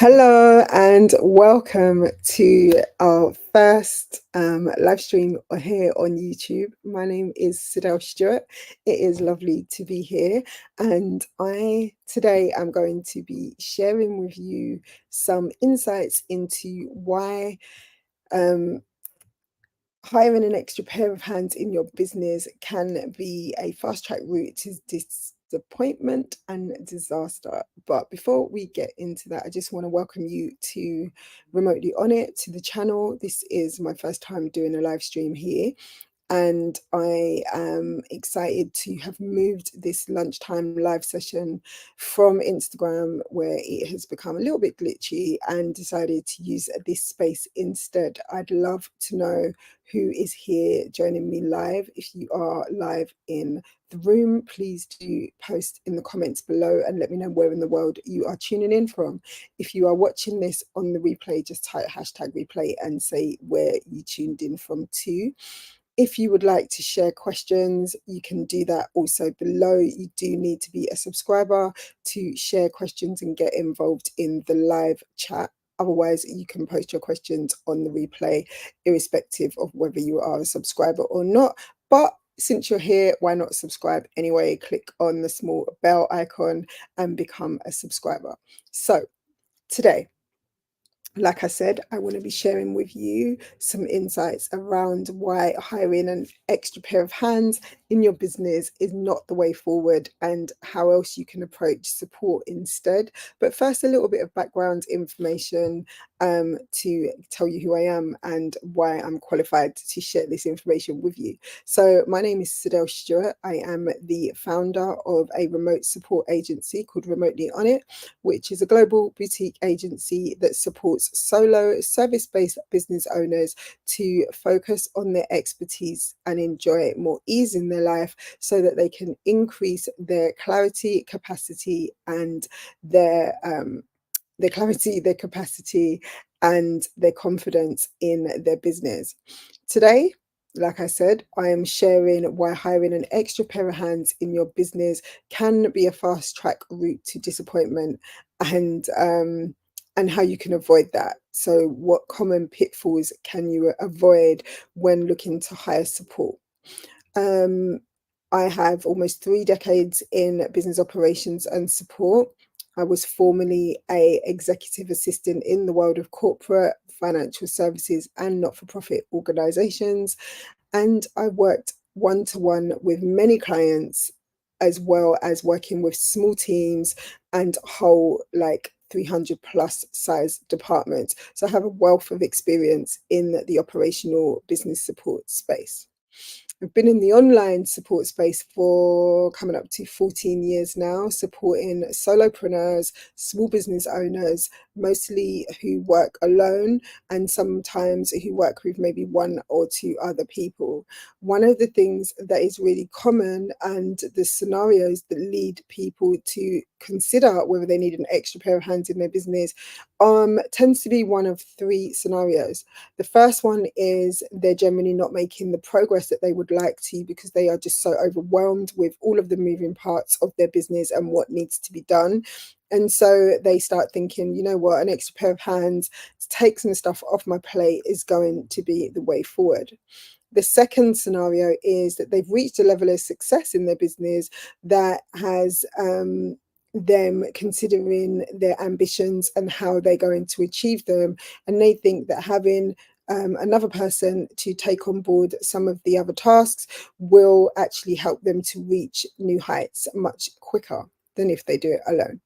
Hello and welcome to our first live stream here on YouTube. My name is Cydelle Stewart. It is lovely to be here, and today I'm going to be sharing with you some insights into why hiring an extra pair of hands in your business can be a fast track route to disappointment and disaster. But before we get into that, I just want to welcome you to Remotely Onit, to the channel. This is my first time doing a live stream here, and I am excited to have moved this lunchtime live session from Instagram, where it has become a little bit glitchy, and decided to use this space instead. I'd love to know who is here joining me live. If you are live in the room, please do post in the comments below and let me know where in the world you are tuning in from. If you are watching this on the replay, just type #replay and say where you tuned in from too. If you would like to share questions, you can do that also below. You do need to be a subscriber to share questions and get involved in the live chat. Otherwise, you can post your questions on the replay, irrespective of whether you are a subscriber or not. But since you're here, why not subscribe anyway? Click on the small bell icon and become a subscriber. So today, like I said, I want to be sharing with you some insights around why hiring an extra pair of hands in your business is not the way forward, and how else you can approach support instead. But first, a little bit of background information to tell you who I am and why I'm qualified to share this information with you. So my name is Cydelle Stewart. I am the founder of a remote support agency called Remotely Onit, which is a global boutique agency that supports solo service-based business owners to focus on their expertise and enjoy more ease in their life, so that they can increase their clarity, capacity, and their capacity and their confidence in their business. Today, like I said, I am sharing why hiring an extra pair of hands in your business can be a fast track route to disappointment, and how you can avoid that. So what common pitfalls can you avoid when looking to hire support? Um, I have almost 3 decades in business operations and support. I was formerly a executive assistant in the world of corporate, financial services, and not-for-profit organizations. And I worked one-to-one with many clients, as well as working with small teams and whole 300 plus size departments. So I have a wealth of experience in the operational business support space. I've been in the online support space for coming up to 14 years now, supporting solopreneurs, small business owners, mostly who work alone, and sometimes who work with maybe one or two other people. One of the things that is really common, and the scenarios that lead people to consider whether they need an extra pair of hands in their business, tends to be one of three scenarios. The first one is they're generally not making the progress that they would like to, because they are just so overwhelmed with all of the moving parts of their business and what needs to be done. And so they start thinking, you know what, an extra pair of hands to take some stuff off my plate is going to be the way forward. The second scenario is that they've reached a level of success in their business that has them considering their ambitions and how they're going to achieve them. And they think that having another person to take on board some of the other tasks will actually help them to reach new heights much quicker than if they do it alone.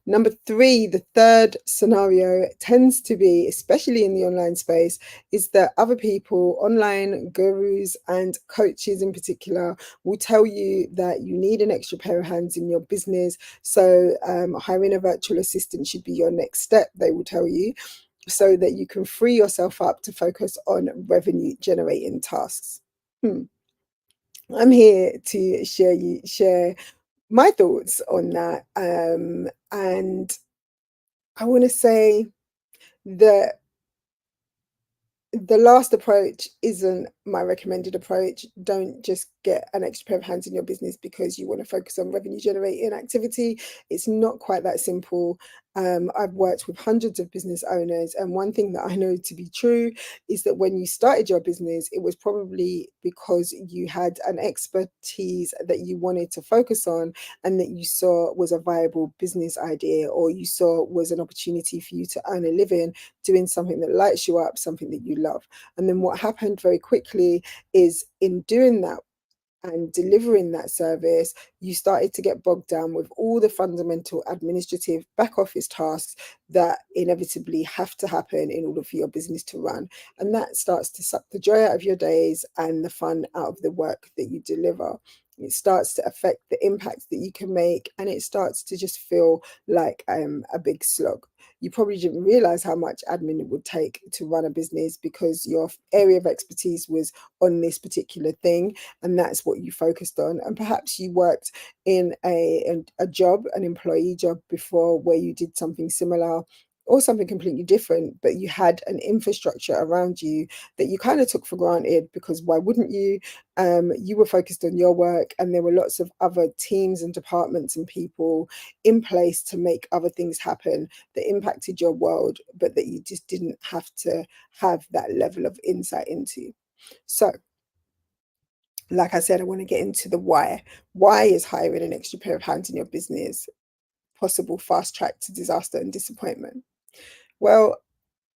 Number three, the third scenario tends to be, especially in the online space, is that other people, online gurus and coaches in particular, will tell you that you need an extra pair of hands in your business. So hiring a virtual assistant should be your next step, they will tell you, so that you can free yourself up to focus on revenue generating tasks. I'm here to share my thoughts on that. And I want to say that the last approach isn't my recommended approach. Don't just get an extra pair of hands in your business because you want to focus on revenue generating activity. It's not quite that simple. I've worked with hundreds of business owners, and one thing that I know to be true is that when you started your business, it was probably because you had an expertise that you wanted to focus on and that you saw was a viable business idea, or you saw was an opportunity for you to earn a living doing something that lights you up, something that you love. And then what happened very quickly is, in doing that and delivering that service, you started to get bogged down with all the fundamental administrative back office tasks that inevitably have to happen in order for your business to run. And that starts to suck the joy out of your days and the fun out of the work that you deliver. It starts to affect the impact that you can make, and it starts to just feel like a big slog. You probably didn't realize how much admin it would take to run a business because your area of expertise was on this particular thing, and that's what you focused on. And perhaps you worked in a job, an employee job before, where you did something similar or something completely different, but you had an infrastructure around you that you kind of took for granted, because why wouldn't you? You were focused on your work, and there were lots of other teams and departments and people in place to make other things happen that impacted your world, but that you just didn't have to have that level of insight into. So, like I said, I want to get into the why. Why is hiring an extra pair of hands in your business possible fast track to disaster and disappointment? Well,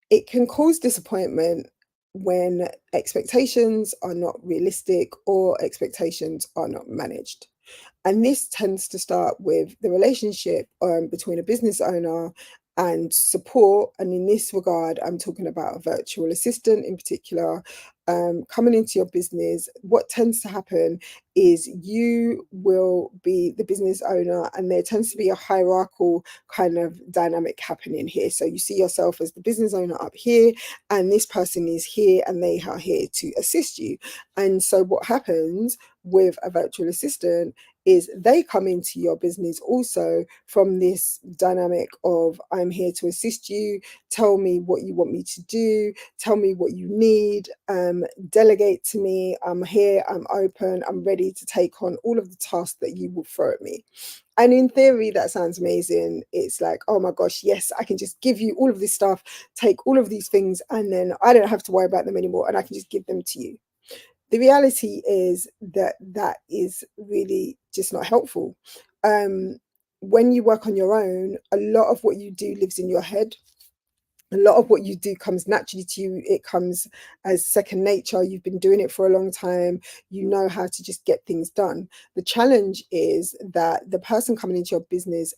it can cause disappointment when expectations are not realistic or expectations are not managed. And this tends to start with the relationship between a business owner and support. And in this regard, I'm talking about a virtual assistant in particular. Coming into your business, what tends to happen is you will be the business owner, and there tends to be a hierarchical kind of dynamic happening here. So you see yourself as the business owner up here, and this person is here, and they are here to assist you. And so what happens with a virtual assistant is they come into your business also from this dynamic of, I'm here to assist you, tell me what you want me to do, tell me what you need, delegate to me, I'm here, I'm open, I'm ready to take on all of the tasks that you will throw at me. And in theory, that sounds amazing. It's like, oh my gosh, yes, I can just give you all of this stuff, take all of these things, and then I don't have to worry about them anymore, and I can just give them to you. The reality is that that is really just not helpful. When you work on your own, a lot of what you do lives in your head. A lot of what you do comes naturally to you. It comes as second nature. You've been doing it for a long time. You know how to just get things done. The challenge is that the person coming into your business,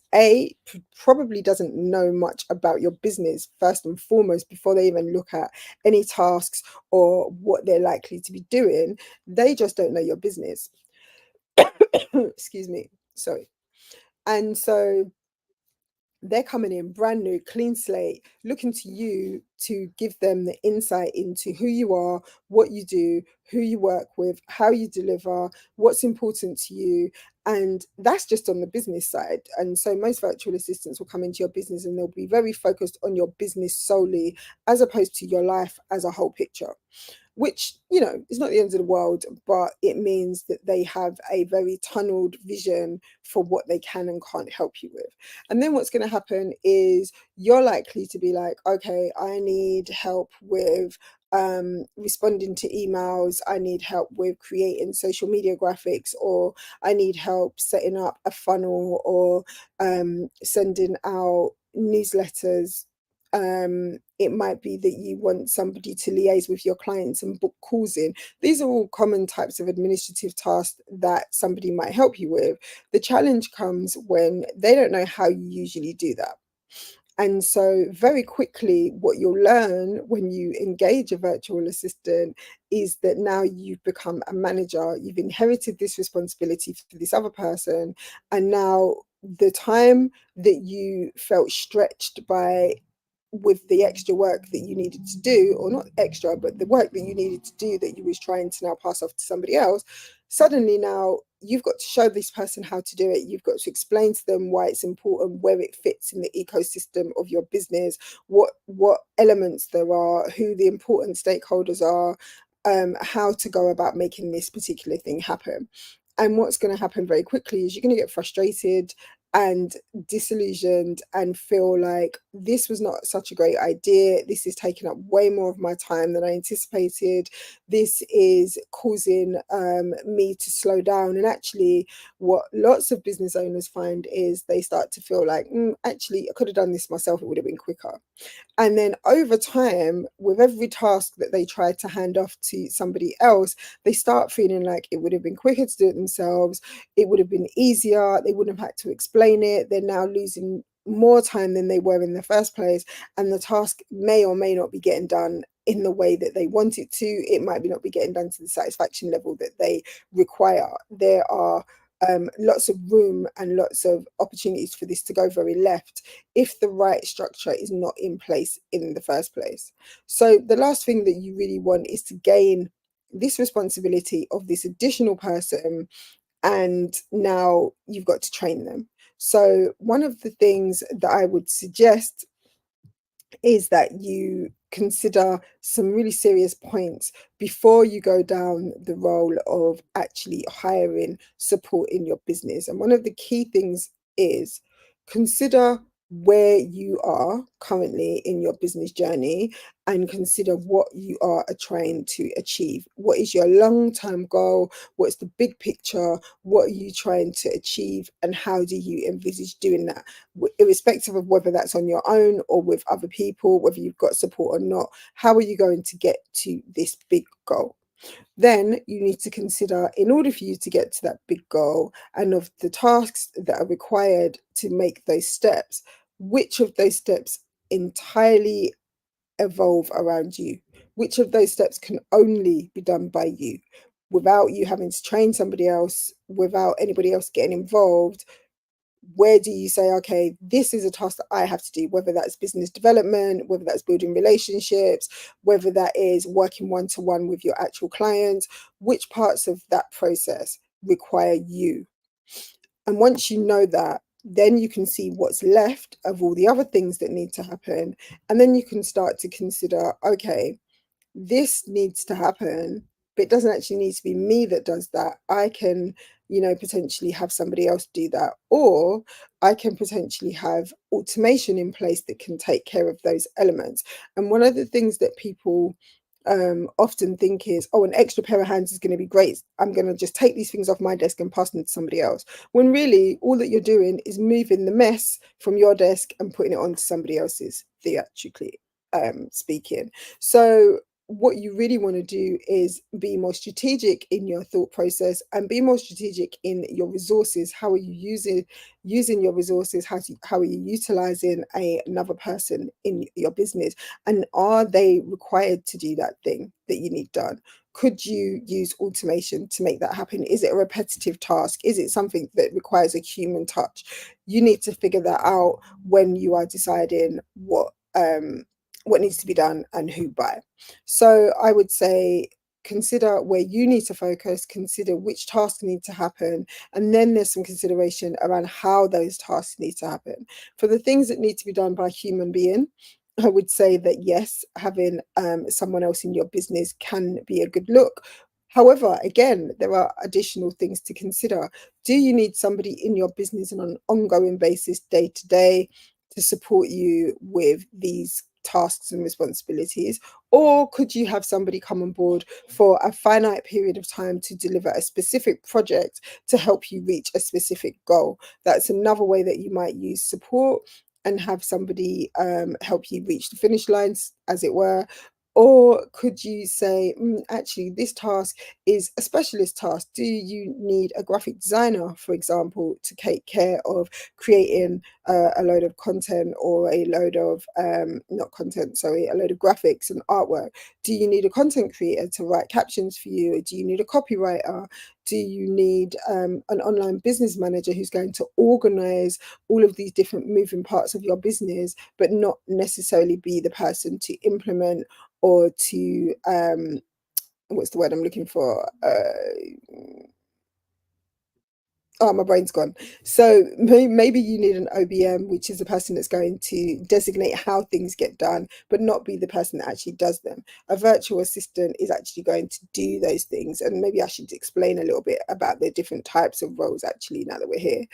probably doesn't know much about your business first and foremost before they even look at any tasks or what they're likely to be doing. They just don't know your business. Excuse me. Sorry. And so they're coming in brand new, clean slate, looking to you to give them the insight into who you are, what you do, who you work with, how you deliver, what's important to you. And that's just on the business side. And so most virtual assistants will come into your business and they'll be very focused on your business solely, as opposed to your life as a whole picture, which, is not the end of the world, but it means that they have a very tunneled vision for what they can and can't help you with. And then what's going to happen is you're likely to be like, okay, I need help with responding to emails, I need help with creating social media graphics, or I need help setting up a funnel, or sending out newsletters. It might be that you want somebody to liaise with your clients and book calls in. These are all common types of administrative tasks that somebody might help you with. The challenge comes when they don't know how you usually do that. And so very quickly, what you'll learn when you engage a virtual assistant is that now you've become a manager. You've inherited this responsibility for this other person. And now the time that you felt stretched by with the extra work that you needed to do, or not extra, but the work that you needed to do that you was trying to now pass off to somebody else, suddenly now you've got to show this person how to do it. You've got to explain to them why it's important, where it fits in the ecosystem of your business, what elements there are, who the important stakeholders are, how to go about making this particular thing happen. And what's going to happen very quickly is you're going to get frustrated and disillusioned and feel like this was not such a great idea. This is taking up way more of my time than I anticipated. This is causing me to slow down. And actually, what lots of business owners find is they start to feel like, actually, I could have done this myself. It would have been quicker. And then over time, with every task that they try to hand off to somebody else, they start feeling like it would have been quicker to do it themselves. It would have been easier. They wouldn't have had to explain it. They're now losing more time than they were in the first place. And the task may or may not be getting done in the way that they want it to. It might be not be getting done to the satisfaction level that they require. There are lots of room and lots of opportunities for this to go very left if the right structure is not in place in the first place. So the last thing that you really want is to gain this responsibility of this additional person, and now you've got to train them. So one of the things that I would suggest is that you consider some really serious points before you go down the role of actually hiring support in your business. And one of the key things is consider where you are currently in your business journey and consider what you are trying to achieve. What is your long-term goal? What's the big picture? What are you trying to achieve? And how do you envisage doing that? Irrespective of whether that's on your own or with other people, whether you've got support or not, how are you going to get to this big goal? Then you need to consider, in order for you to get to that big goal and of the tasks that are required to make those steps, which of those steps entirely evolve around you? Which of those steps can only be done by you without you having to train somebody else, without anybody else getting involved? Where do you say, okay, this is a task that I have to do, whether that's business development, whether that's building relationships, whether that is working one-to-one with your actual clients, which parts of that process require you? And once you know that, then you can see what's left of all the other things that need to happen. And then you can start to consider, okay, this needs to happen, but it doesn't actually need to be me that does that. I can, potentially have somebody else do that, or I can potentially have automation in place that can take care of those elements. And one of the things that people often think is, oh, an extra pair of hands is going to be great. I'm going to just take these things off my desk and pass them to somebody else. When really all that you're doing is moving the mess from your desk and putting it onto somebody else's, theatrically speaking. So what you really want to do is be more strategic in your thought process and be more strategic in your resources. How are you using your resources? How are you utilizing another person in your business? And are they required to do that thing that you need done? Could you use automation to make that happen? Is it a repetitive task? Is it something that requires a human touch? You need to figure that out when you are deciding what needs to be done and who by. So I would say consider where you need to focus, consider which tasks need to happen, and then there's some consideration around how those tasks need to happen. For the things that need to be done by a human being, I would say that yes, having someone else in your business can be a good look. However, again, there are additional things to consider. Do you need somebody in your business on an ongoing basis, day to day, to support you with these tasks and responsibilities? Or could you have somebody come on board for a finite period of time to deliver a specific project to help you reach a specific goal? That's another way that you might use support and have somebody help you reach the finish lines, as it were. Or could you say, actually, this task is a specialist task. Do you need a graphic designer, for example, to take care of creating a load of content, or a load of, not content, sorry, a load of graphics and artwork? Do you need a content creator to write captions for you? Do you need a copywriter? Do you need an online business manager who's going to organize all of these different moving parts of your business, but not necessarily be the person to implement or to, what's the word I'm looking for? Oh, my brain's gone. So maybe you need an OBM, which is a person that's going to designate how things get done, but not be the person that actually does them. A virtual assistant is actually going to do those things. And maybe I should explain a little bit about the different types of roles, actually, now that we're here.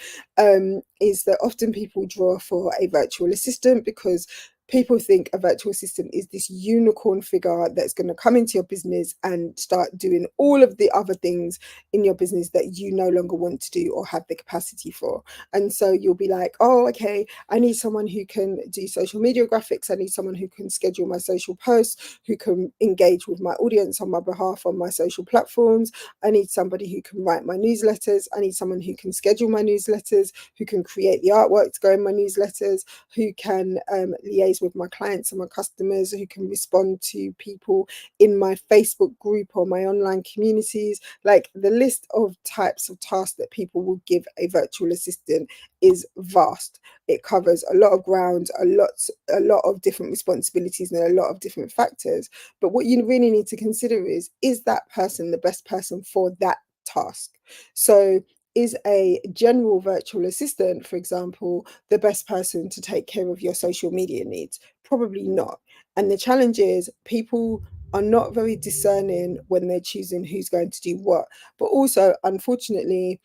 Is that often people draw for a virtual assistant because people think a virtual assistant is this unicorn figure that's going to come into your business and start doing all of the other things in your business that you no longer want to do or have the capacity for. And so you'll be like, oh, okay, I need someone who can do social media graphics. I need someone who can schedule my social posts, who can engage with my audience on my behalf on my social platforms. I need somebody who can write my newsletters. I need someone who can schedule my newsletters, who can create the artwork to go in my newsletters, who can liaise with my clients and my customers, who can respond to people in my Facebook group or my online communities. Like, the list of types of tasks that people will give a virtual assistant is vast. It covers a lot of ground, a lot of different responsibilities and a lot of different factors. But what you really need to consider is that person the best person for that task? So is a general virtual assistant, for example, the best person to take care of your social media needs? Probably not. And the challenge is people are not very discerning when they're choosing who's going to do what. But also, unfortunately,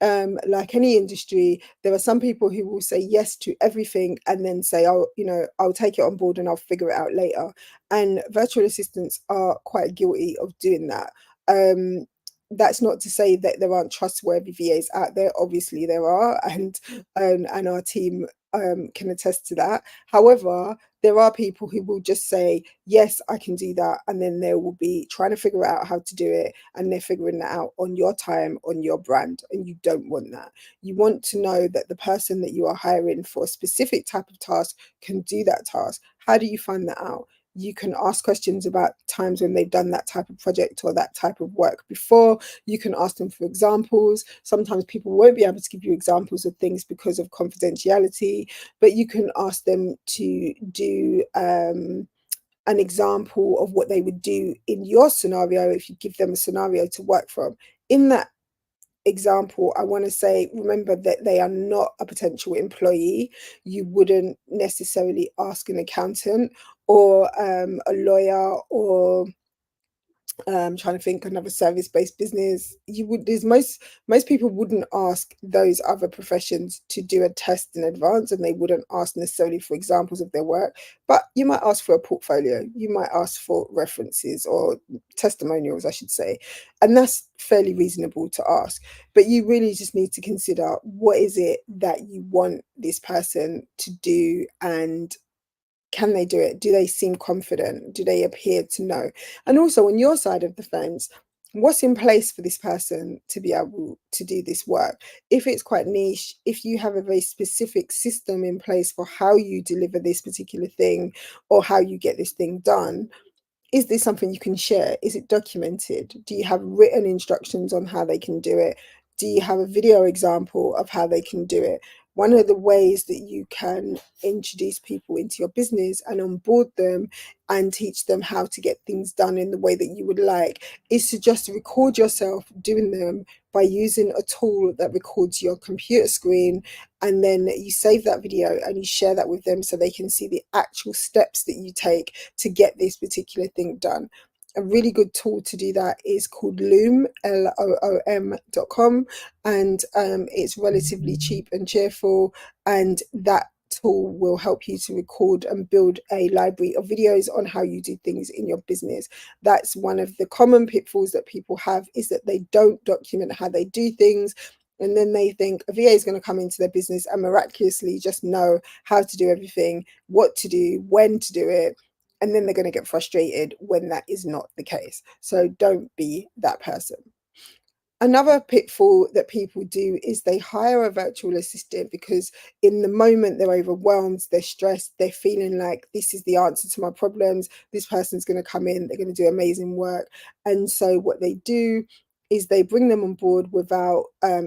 like any industry, there are some people who will say yes to everything and then say, oh, I'll take it on board and I'll figure it out later. And virtual assistants are quite guilty of doing that. That's not to say that there aren't trustworthy VAs out there. Obviously there are, and our team can attest to that. However, there are people who will just say, yes, I can do that. And then they will be trying to figure out how to do it. And they're figuring that out on your time, on your brand. And you don't want that. You want to know that the person that you are hiring for a specific type of task can do that task. How do you find that out? You can ask questions about times when they've done that type of project or that type of work before. You can ask them for examples. Sometimes people won't be able to give you examples of things because of confidentiality, but you can ask them to do an example of what they would do in your scenario if you give them a scenario to work from. In that example, I want to say, remember that they are not a potential employee. You wouldn't necessarily ask an accountant or a lawyer or trying to think another service-based business. There's most people wouldn't ask those other professions to do a test in advance, and they wouldn't ask necessarily for examples of their work, but you might ask for a portfolio, you might ask for references or testimonials, I should say, and that's fairly reasonable to ask. But you really just need to consider, what is it that you want this person to do, and can they do it? Do they seem confident? Do they appear to know? And also, on your side of the fence, what's in place for this person to be able to do this work? If it's quite niche, if you have a very specific system in place for how you deliver this particular thing or how you get this thing done, is this something you can share? Is it documented? Do you have written instructions on how they can do it? Do you have a video example of how they can do it? One of the ways that you can introduce people into your business and onboard them and teach them how to get things done in the way that you would like is to just record yourself doing them by using a tool that records your computer screen, and then you save that video and you share that with them so they can see the actual steps that you take to get this particular thing done. A really good tool to do that is called Loom, Loom.com, and it's relatively cheap and cheerful, and that tool will help you to record and build a library of videos on how you do things in your business. That's one of the common pitfalls that people have, is that they don't document how they do things, and then they think a VA is going to come into their business and miraculously just know how to do everything, what to do, when to do it, and then they're going to get frustrated when that is not the case. So don't be that person. Another pitfall that people do is they hire a virtual assistant because in the moment they're overwhelmed, they're stressed, they're feeling like this is the answer to my problems. This person's going to come in, they're going to do amazing work. And so what they do is they bring them on board without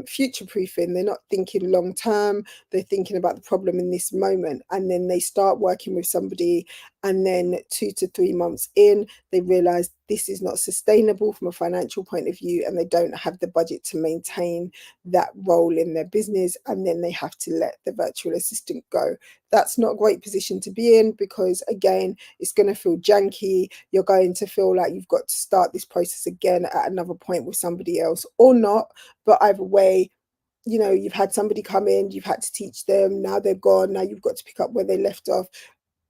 future proofing. They're not thinking long term, they're thinking about the problem in this moment. And then they start working with somebody and then 2 to 3 months in, they realize this is not sustainable from a financial point of view, and they don't have the budget to maintain that role in their business, and then they have to let the virtual assistant go. That's not a great position to be in, because again, it's going to feel janky. You're going to feel like you've got to start this process again at another point with somebody else, or not. But either way, you've had somebody come in, you've had to teach them, now they're gone, now you've got to pick up where they left off.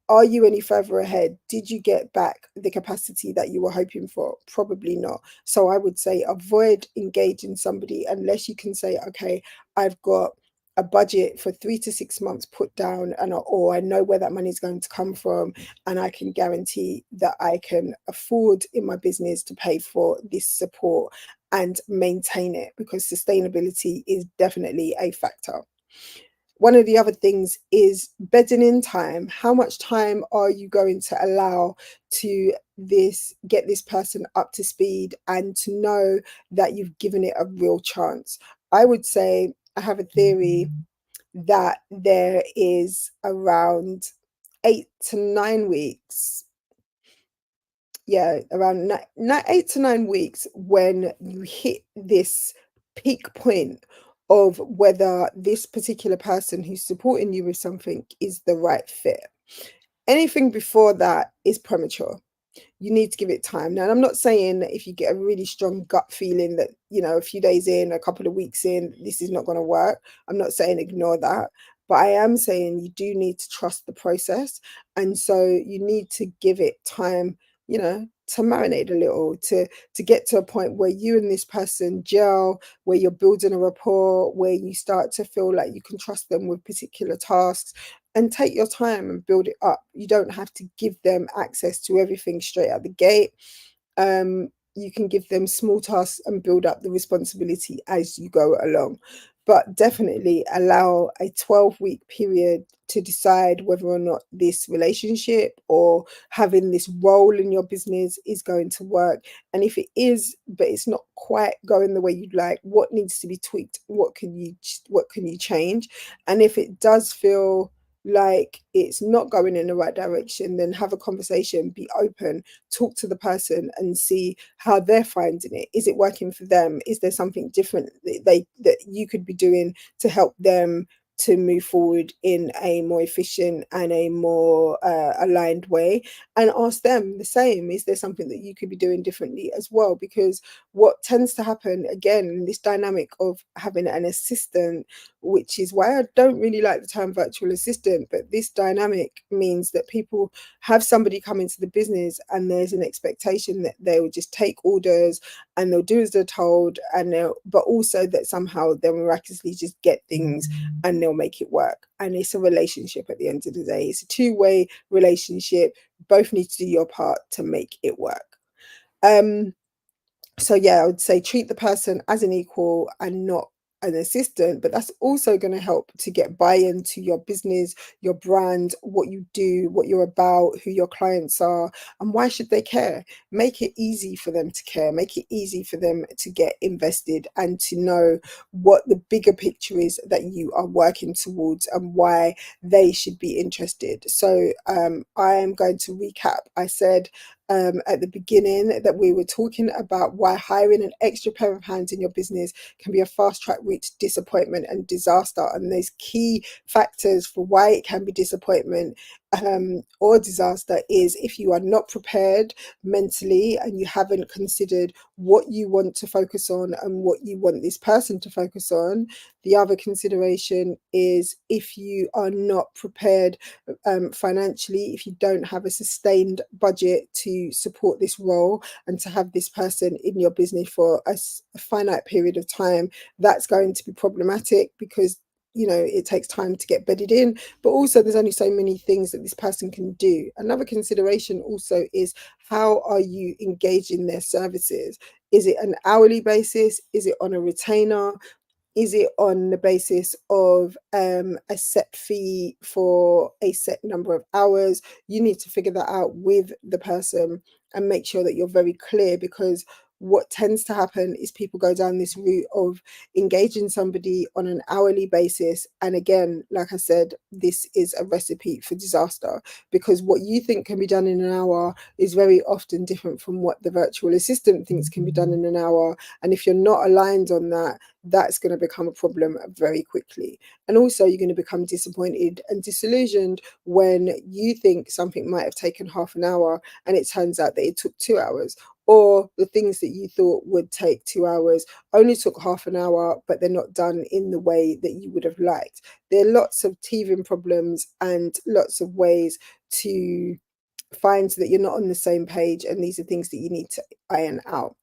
Are you any further ahead? Did you get back the capacity that you were hoping for? Probably not. So I would say avoid engaging somebody unless you can say, okay, I've got a budget for 3 to 6 months put down, or I know where that money is going to come from, and I can guarantee that I can afford in my business to pay for this support and maintain it, because sustainability is definitely a factor. One of the other things is bedding in time. How much time are you going to allow to get this person up to speed and to know that you've given it a real chance? I would say, I have a theory that there is around 8 to 9 weeks. Yeah, around 8 to 9 weeks when you hit this peak point of whether this particular person who's supporting you with something is the right fit. Anything before that is premature. You need to give it time. Now, I'm not saying that if you get a really strong gut feeling that, a few days in, a couple of weeks in, this is not going to work. I'm not saying ignore that. But I am saying you do need to trust the process. And so you need to give it time, to marinate a little, to get to a point where you and this person gel, where you're building a rapport, where you start to feel like you can trust them with particular tasks, and take your time and build it up. You don't have to give them access to everything straight out the gate. You can give them small tasks and build up the responsibility as you go along. But definitely allow a 12-week period to decide whether or not this relationship or having this role in your business is going to work. And if it is, but it's not quite going the way you'd like, what needs to be tweaked? What can you change? And if it does feel like it's not going in the right direction, then have a conversation, be open, talk to the person and see how they're finding it. Is it working for them? Is there something different that you could be doing to help them to move forward in a more efficient and a more aligned way? And ask them the same. Is there something that you could be doing differently as well? Because what tends to happen, again, this dynamic of having an assistant, which is why I don't really like the term virtual assistant, but this dynamic means that people have somebody come into the business and there's an expectation that they will just take orders and they'll do as they're told, but also that somehow they'll miraculously just get things and they'll make it work. And it's a relationship at the end of the day. It's a two-way relationship. Both need to do your part to make it work. So yeah, I would say treat the person as an equal and not an assistant, but that's also going to help to get buy-in to your business, your brand, what you do, what you're about, who your clients are, and why should they care. Make it easy for them to care, make it easy for them to get invested and to know what the bigger picture is that you are working towards and why they should be interested. So I am going to recap. I said at the beginning that we were talking about why hiring an extra pair of hands in your business can be a fast track route to disappointment and disaster. And those key factors for why it can be disappointment or disaster is if you are not prepared mentally and you haven't considered what you want to focus on and what you want this person to focus on. The other consideration is if you are not prepared financially, if you don't have a sustained budget to support this role and to have this person in your business for a finite period of time, that's going to be problematic because it takes time to get bedded in, but also there's only so many things that this person can do. Another consideration also is how are you engaging their services? Is it an hourly basis? Is it on a retainer? Is it on the basis of a set fee for a set number of hours? You need to figure that out with the person and make sure that you're very clear, because what tends to happen is people go down this route of engaging somebody on an hourly basis. And again, like I said, this is a recipe for disaster, because what you think can be done in an hour is very often different from what the virtual assistant thinks can be done in an hour. And if you're not aligned on that, that's going to become a problem very quickly. And also, you're going to become disappointed and disillusioned when you think something might have taken half an hour and it turns out that it took 2 hours. Or the things that you thought would take 2 hours only took half an hour, but they're not done in the way that you would have liked. There are lots of teething problems and lots of ways to find that you're not on the same page, and these are things that you need to iron out.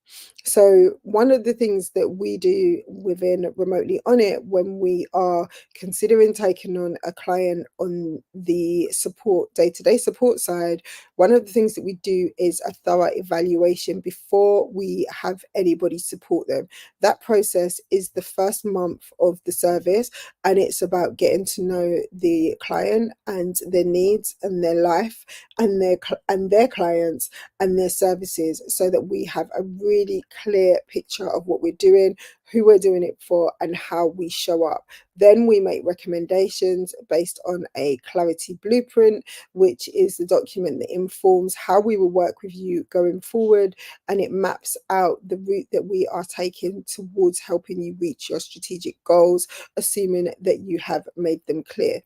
So one of the things that we do within Remotely Onit when we are considering taking on a client on the support, day-to-day support side, one of the things that we do is a thorough evaluation before we have anybody support them. That process is the first month of the service, and it's about getting to know the client and their needs and their life and their clients and their services, so that we have a really clear picture of what we're doing, who we're doing it for, and how we show up. Then we make recommendations based on a clarity blueprint, which is the document that informs how we will work with you going forward, and it maps out the route that we are taking towards helping you reach your strategic goals, assuming that you have made them clear.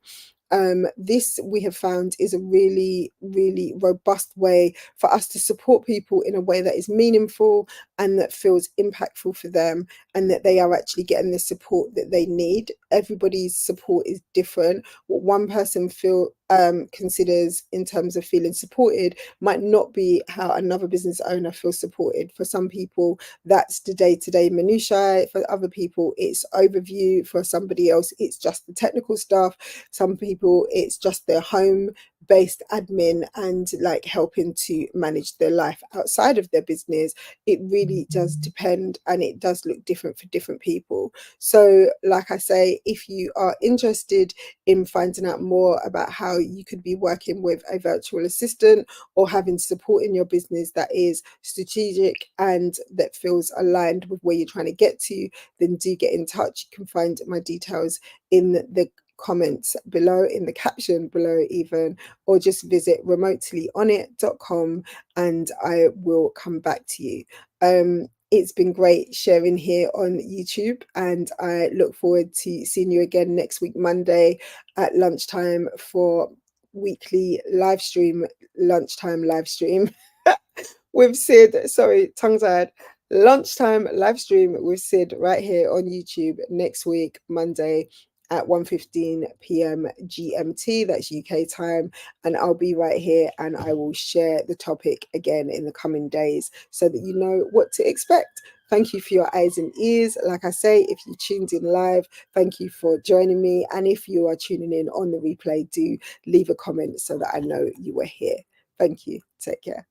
This we have found is a really, really robust way for us to support people in a way that is meaningful and that feels impactful for them, and that they are actually getting the support that they need. Everybody's support is different. What one person considers in terms of feeling supported might not be how another business owner feels supported. For some people, that's the day-to-day minutiae. For other people, it's overview. For somebody else, it's just the technical stuff. Some people, it's just their home based admin and like helping to manage their life outside of their business. It really does depend, and it does look different for different people. So like I say, if you are interested in finding out more about how you could be working with a virtual assistant or having support in your business that is strategic and that feels aligned with where you're trying to get to, then do get in touch. You can find my details in the comments below, in the caption below even, or just visit remotelyonit.com and I will come back to you. It's been great sharing here on YouTube, and I look forward to seeing you again next week, Monday at lunchtime for weekly lunchtime live stream with Sid. Sorry, tongue tied. Lunchtime live stream with Sid right here on YouTube next week, Monday at 1:15 p.m. GMT, that's UK time, and I'll be right here and I will share the topic again in the coming days so that you know what to expect. Thank you for your eyes and ears. Like I say, if you tuned in live, thank you for joining me. And if you are tuning in on the replay, do leave a comment so that I know you were here. Thank you. Take care.